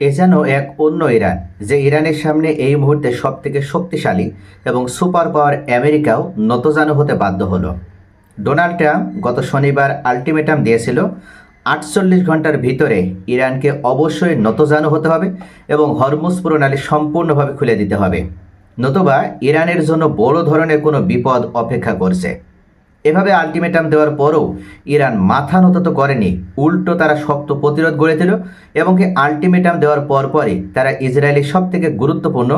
এ যেন এক অন্য ইরান, যে ইরানের সামনে এই মুহূর্তে সবথেকে শক্তিশালী এবং সুপার পাওয়ার আমেরিকাও নতজানু হতে বাধ্য হলো। ডোনাল্ড ট্রাম্প গত শনিবার আলটিমেটাম দিয়েছিল 48 ঘন্টার ভিতরে ইরানকে অবশ্যই নতজানু হতে হবে এবং হরমুজ প্রণালী সম্পূর্ণভাবে খুলে দিতে হবে, নতুবা ইরানের জন্য বড় ধরনের কোনো বিপদ অপেক্ষা করছে। এভাবে আলটিমেটাম দেওয়ার পরও ইরান মাথা নত তো করেনি, উল্টো তারা শক্ত প্রতিরোধ গড়ে দিল এবং আলটিমেটাম দেওয়ার পরপরই তারা ইসরায়েলের সবথেকে গুরুত্বপূর্ণ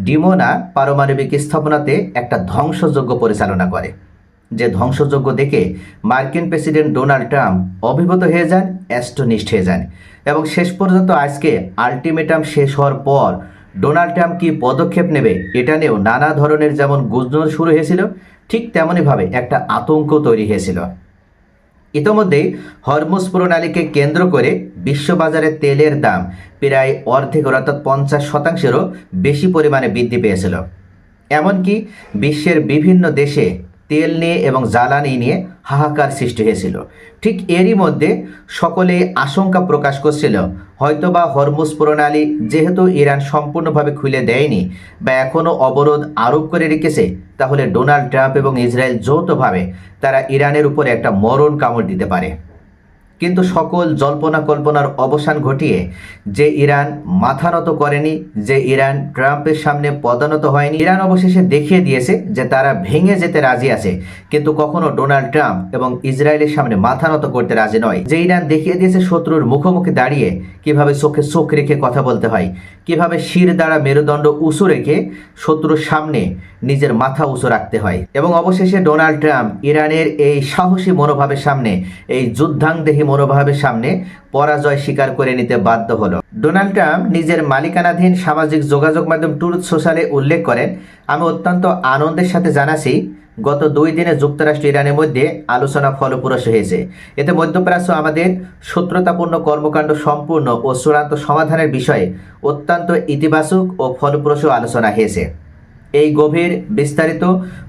ডিমোনা পারমাণবিক স্থাপনাতে একটা ধ্বংসযজ্ঞ পরিচালনা করে। যে ধ্বংসযজ্ঞ দেখে মার্কিন প্রেসিডেন্ট ডোনাল্ড ট্রাম্প অভিভূত হয়ে যান, অ্যাস্টনিশড হয়ে যান এবং শেষ পর্যন্ত আজকে আলটিমেটাম শেষ হওয়ার পর ডোনাল্ড ট্রাম্প কী পদক্ষেপ নেবে এটা নিয়েও নানা ধরনের যেমন গুঞ্জন শুরু হয়েছিল, ঠিক তেমনইভাবে একটা আতঙ্ক তৈরি হয়েছিল। ইতোমধ্যেই হরমুজ প্রণালীকে কেন্দ্র করে বিশ্ববাজারে তেলের দাম প্রায় অর্ধেক অর্থাৎ 50%-এরও বেশি পরিমাণে বৃদ্ধি পেয়েছিল। এমনকি বিশ্বের বিভিন্ন দেশে তেল নিয়ে এবং জ্বালানি নিয়ে হাহাকার সৃষ্টি হয়েছিল। ঠিক এরই মধ্যে সকলেই আশঙ্কা প্রকাশ করছিল, হয়তোবা হরমুজ প্রণালী যেহেতু ইরান সম্পূর্ণভাবে খুলে দেয়নি বা এখনও অবরোধ আরোপ করে রেখেছে, তাহলে ডোনাল্ড ট্রাম্প এবং ইসরায়েল যৌথভাবে তারা ইরানের উপরে একটা মরণ কামড় দিতে পারে। কিন্তু সকল জল্পনা কল্পনার অবসান ঘটিয়ে যে ইরান মাথা নত করেনি, যে ইরান ট্রাম্পের সামনে পদানত হয়নি, ইরান অবশেষে দেখিয়ে দিয়েছে যে তারা ভেঙে যেতে রাজি আছে, কিন্তু কখনো ডোনাল্ড ট্রাম্প এবং ইসরায়েলের সামনে মাথা নত করতে রাজি নয়। যে ইরান দেখিয়ে দিয়েছে শত্রুর মুখোমুখি দাঁড়িয়ে কিভাবে চোখে চোখ রেখে কথা বলতে হয়, কিভাবে শির দ্বারা মেরুদণ্ড উঁচু রেখে শত্রুর সামনে নিজের মাথা উঁচু রাখতে হয়। এবং অবশেষে ডোনাল্ড ট্রাম্প ইরানের এই সাহসী মনোভাবের সামনে, এই যুদ্ধাংদেহী মনোভাবের সামনে পরাজয় স্বীকার করে নিতে বাধ্য হলো। ডোনাল্ড ট্রাম্প নিজের মালিকানাধীন সামাজিক যোগাযোগ মাধ্যম ট্রুথ সোশ্যালে উল্লেখ করেন, আমি অত্যন্ত আনন্দের সাথে জানাচ্ছি গত 2 দিনে যুক্তরাষ্ট্র ইরানের মধ্যে আলোচনা ফলপ্রসূ হয়েছে। এতে মধ্যপ্রাচ্য আমাদের শত্রুতাপূর্ণ কর্মকাণ্ড সম্পূর্ণ ও চূড়ান্ত সমাধানের বিষয়ে অত্যন্ত ইতিবাচক ও ফলপ্রসূ আলোচনা হয়েছে। এই গভীর, বিস্তারিত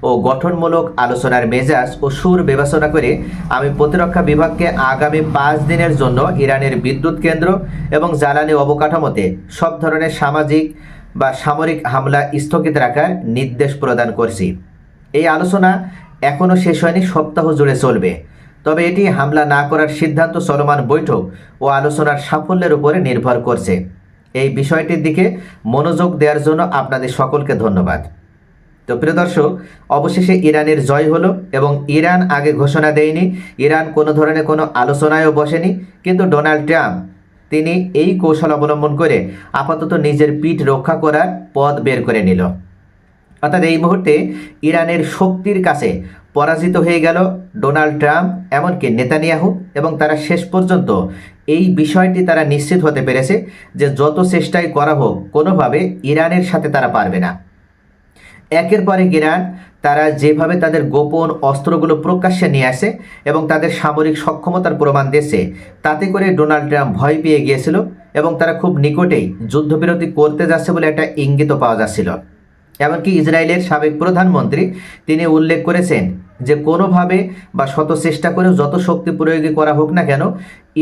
ও গঠনমূলক আলোচনার মেজাজ ও সুর বিবেচনা করে আমি প্রতিরক্ষা বিভাগকে আগামী 5 দিনের জন্য ইরানের বিদ্যুৎ কেন্দ্র এবং জ্বালানি অবকাঠামোতে সব ধরনের সামাজিক বা সামরিক হামলা স্থগিত রাখার নির্দেশ প্রদান করছি। এই আলোচনা এখনও শেষ হয়নি, সপ্তাহ জুড়ে চলবে। তবে এটি হামলা না করার সিদ্ধান্ত চলমান বৈঠক ও আলোচনার সাফল্যের উপরে নির্ভর করছে। এই বিষয়টির দিকে মনোযোগ দেওয়ার জন্য আপনাদের সকলকে ধন্যবাদ। তো প্রিয় দর্শক, অবশেষে ইরানের জয় হলো এবং ইরান আগে ঘোষণা দেয়নি, ইরান কোনো ধরনের কোনো আলোচনায়ও বসেনি, কিন্তু ডোনাল্ড ট্রাম্প তিনি এই কৌশল অবলম্বন করে আপাতত নিজের পিঠ রক্ষা করার পথ বের করে নিল। অর্থাৎ এই মুহূর্তে ইরানের শক্তির কাছে পরাজিত হয়ে গেল ডোনাল্ড ট্রাম্প, এমনকি নেতানিয়াহু, এবং তারা শেষ পর্যন্ত এই বিষয়টি তারা নিশ্চিত হতে পেরেছে যে যত চেষ্টাই করা হোক কোনোভাবে ইরানের সাথে তারা পারবে না। একের পর এক ইরান তারা যেভাবে তাদের গোপন অস্ত্রগুলো প্রকাশ্যে নিয়ে আসে এবং তাদের সামরিক সক্ষমতার প্রমাণ দিয়েছে, তাতে করে ডোনাল্ড ট্রাম্প ভয় পেয়ে গিয়েছিল এবং তারা খুব নিকটেই যুদ্ধবিরতি করতে যাচ্ছে বলে একটা ইঙ্গিত পাওয়া যাচ্ছিল। এমনকি ইসরায়েলের সাবেক প্রধানমন্ত্রী তিনি উল্লেখ করেছেন যে কোনোভাবে বা শত চেষ্টা করেও যত শক্তি প্রয়োগ করা হোক না কেন,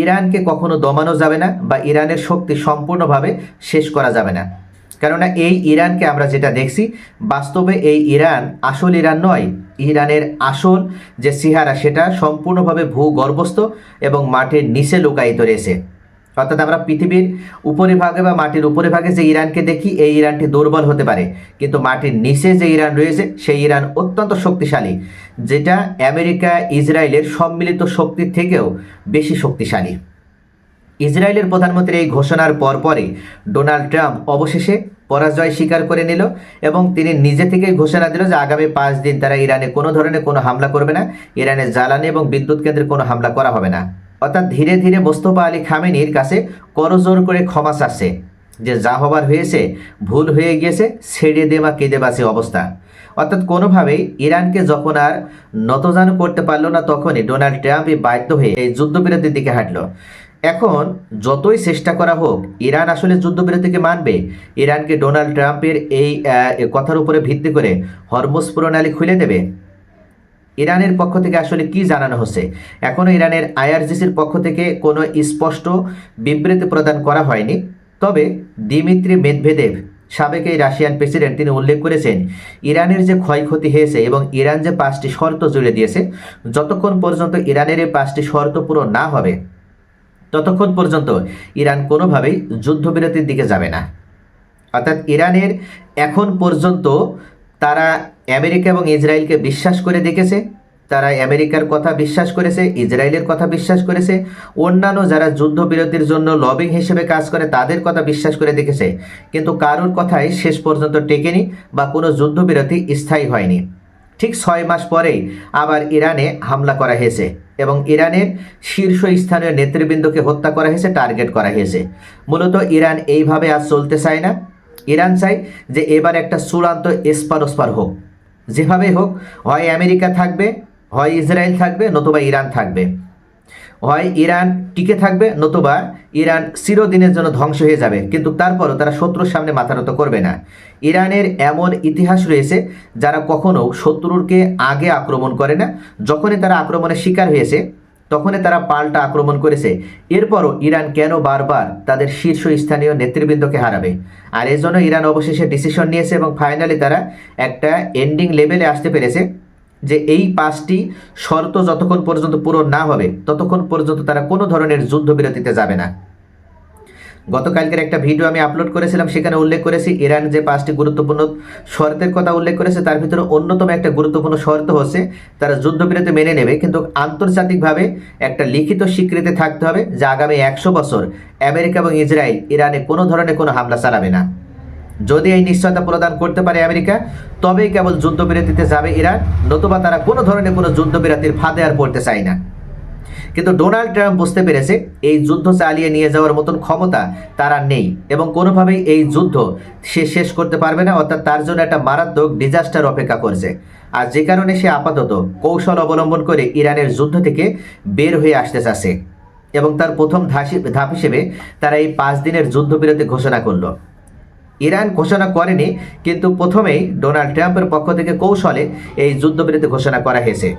ইরানকে কখনো দমানো যাবে না বা ইরানের শক্তি সম্পূর্ণভাবে শেষ করা যাবে না। কেননা এই ইরানকে আমরা যেটা দেখছি, বাস্তবে এই ইরান আসল ইরান নয়। ইরানের আসল যে চেহারা সেটা সম্পূর্ণভাবে ভূগর্ভস্থ এবং মাটির নিচে লুকায়িত রয়েছে। অর্থাৎ আমরা পৃথিবীর উপরিভাগে বা মাটির উপরিভাগে যে ইরানকে দেখি, এই ইরানটি দুর্বল হতে পারে, কিন্তু মাটির নিচে যে ইরান রয়েছে সেই ইরান অত্যন্ত শক্তিশালী, যেটা আমেরিকা ইসরায়েলের সম্মিলিত শক্তির থেকেও বেশি শক্তিশালী। ইসরায়েলের প্রধানমন্ত্রীর এই ঘোষণার পরপরই ডোনাল্ড ট্রাম্প অবশেষে পরাজয় স্বীকার করে নিল এবং তিনি নিজে থেকেই ঘোষণা দিল যে আগামী 5 দিন তারা ইরানে কোনো ধরনের কোনো হামলা করবে না, ইরানের জ্বালানি এবং বিদ্যুৎ কেন্দ্রে কোনো হামলা করা হবে না। অর্থাৎ ধীরে ধীরে মোস্তফা আলী খামেনির কাছে করজোর করে ক্ষমা চাচ্ছে যে যা হবার হয়েছে, ভুল হয়ে গিয়েছে, ছেড়ে দেওয়া কেঁদে বাঁচে অবস্থা। অর্থাৎ কোনোভাবেই ইরানকে যখন আর নতজানু করতে পারলো না, তখনই ডোনাল্ড ট্রাম্পই বাধ্য হয়ে এই যুদ্ধবিরতির দিকে হাঁটলো। এখন যতই চেষ্টা করা হোক, ইরান আসলে যুদ্ধবিরতিকে মানবে? ইরানকে ডোনাল্ড ট্রাম্পের এই কথার উপরে ভিত্তি করে হরমুজ প্রণালী খুলে দেবে? ইরানের পক্ষ থেকে আসলে কি জানানো হচ্ছে? এখনও ইরানের আইআরজিসির পক্ষ থেকে কোনো স্পষ্ট বিবৃতি প্রদান করা হয়নি। তবে দিমিত্রি মেদভেদেভ, সাবেক এই রাশিয়ান প্রেসিডেন্ট, তিনি উল্লেখ করেছেন ইরানের যে ক্ষয়ক্ষতি হয়েছে এবং ইরান যে 5টি শর্ত জুড়ে দিয়েছে, যতক্ষণ পর্যন্ত ইরানের এই 5টি শর্ত পূরণ না হবে ততক্ষণ পর্যন্ত ইরান কোনোভাবেই যুদ্ধবিরতির দিকে যাবে না। অর্থাৎ ইরানের এখন পর্যন্ত তারা আমেরিকা এবং ইসরায়েলকে বিশ্বাস করে দেখেছে, তারা আমেরিকার কথা বিশ্বাস করেছে, ইসরায়েলের কথা বিশ্বাস করেছে, অন্যান্য যারা যুদ্ধবিরতির জন্য লবিং হিসেবে কাজ করে তাদের কথা বিশ্বাস করে দেখেছে, কিন্তু কারোর কথাই শেষ পর্যন্ত টেকেনি বা কোনো যুদ্ধবিরতি স্থায়ী হয়নি। ঠিক 6 মাস পরেই আবার ইরানে হামলা করা হয়েছে এবং ইরানের শীর্ষস্থানীয় নেতৃবৃন্দকে হত্যা করা হয়েছে, টার্গেট করা হয়েছে। মূলত ইরান এইভাবে আর চলতে চায় না। ইরান চায় যে এবার একটা চূড়ান্ত এসপার হোক, যেভাবে হোক, হয় আমেরিকা থাকবে, হয় ইসরায়েল থাকবে, নতুবা ইরান থাকবে। হয় ইরান টিকে থাকবে, নতুবা ইরান চিরদিনের জন্য ধ্বংস হয়ে যাবে, কিন্তু তারপরও তারা শত্রুর সামনে মাথা নত করবে না। ইরানের এমন ইতিহাস রয়েছে যারা কখনো শত্রুরকে আগে আক্রমণ করে না, যখনই তারা আক্রমণের শিকার হয়েছে তখনই তারা পাল্টা আক্রমণ করেছে। এরপরও ইরান কেন বারবার তাদের শীর্ষস্থানীয় নেতৃবৃন্দকে হারাবে? আর এই জন্য ইরান অবশেষে ডিসিশন নিয়েছে এবং ফাইনালি তারা একটা এন্ডিং লেভেলে আসতে পেরেছে যে এই 5টি শর্ত যতক্ষণ পর্যন্ত পূরণ না হবে ততক্ষণ পর্যন্ত তারা কোনো ধরনের যুদ্ধবিরতিতে যাবে না। গতকালকের একটা ভিডিও আমি আপলোড করেছিলাম, সেখানে উল্লেখ করেছি ইরান যে 5টি গুরুত্বপূর্ণ শর্তের কথা উল্লেখ করেছে তার ভিতরে অন্যতম একটা গুরুত্বপূর্ণ শর্ত হচ্ছে তারা যুদ্ধবিরতি মেনে নেবে, কিন্তু আন্তর্জাতিকভাবে একটা লিখিত স্বীকৃতি থাকতে হবে যে আগামী 100 বছর আমেরিকা এবং ইসরায়েল ইরানে কোনো ধরনের কোনো হামলা চালাবে না। যদি এই নিশ্চয়তা প্রদান করতে পারে আমেরিকা, তবেই কেবল যুদ্ধবিরতিতে যাবে ইরান, নতুবা তারা কোনো ধরনের কোনো যুদ্ধবিরতির ফাঁদে আর পড়তে চায় না। কিন্তু ডোনাল্ড ট্রাম্প বুঝতে পেরেছে এই যুদ্ধ চালিয়ে নিয়ে যাওয়ার মতন ক্ষমতা তারা নেই এবং কোনোভাবেই এই যুদ্ধ সে শেষ করতে পারবে না, অর্থাৎ তার জন্য একটা মারাত্মক ডিজাস্টার অপেক্ষা করছে। আর যে কারণে সে আপাতত কৌশল অবলম্বন করে ইরানের যুদ্ধ থেকে বের হয়ে আসতে চাচ্ছে এবং তার প্রথম ধাপ হিসেবে তারা এই 5 দিনের যুদ্ধবিরতি ঘোষণা করলো। ইরান ঘোষণা করেনি, কিন্তু প্রথমেই ডোনাল্ড ট্রাম্পের পক্ষ থেকে কৌশলে এই যুদ্ধবিরতি ঘোষণা করা হয়েছে।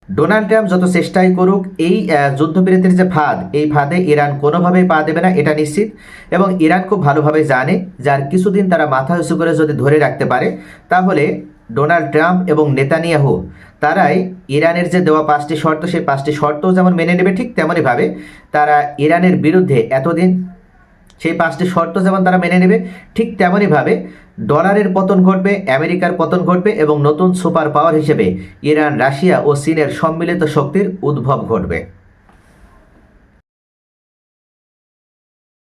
ডোনাল্ড ট্রাম্প যত চেষ্টাই করুক এই যুদ্ধবিরতির যে ফাঁদ, এই ফাঁদে ইরান কোনোভাবেই পা দেবে না, এটা নিশ্চিত। এবং ইরান খুব ভালোভাবে জানে যার কিছুদিন তারা মাথা উঁচু করে যদি ধরে রাখতে পারে, তাহলে ডোনাল্ড ট্রাম্প এবং নেতানিয়াহু তারাই ইরানের যে দেওয়া 5টি শর্ত, সেই 5টি শর্তও যেমন মেনে নেবে, ঠিক তেমনইভাবে তারা ইরানের বিরুদ্ধে এতদিন সেই 5টি শর্ত যেমন তারা মেনে নেবে, ঠিক তেমনইভাবে ডলারের পতন ঘটবে, আমেরিকার পতন ঘটবে এবং নতুন সুপার পাওয়ার হিসেবে ইরান, রাশিয়া ও চীনের সম্মিলিত শক্তির উদ্ভব ঘটবে।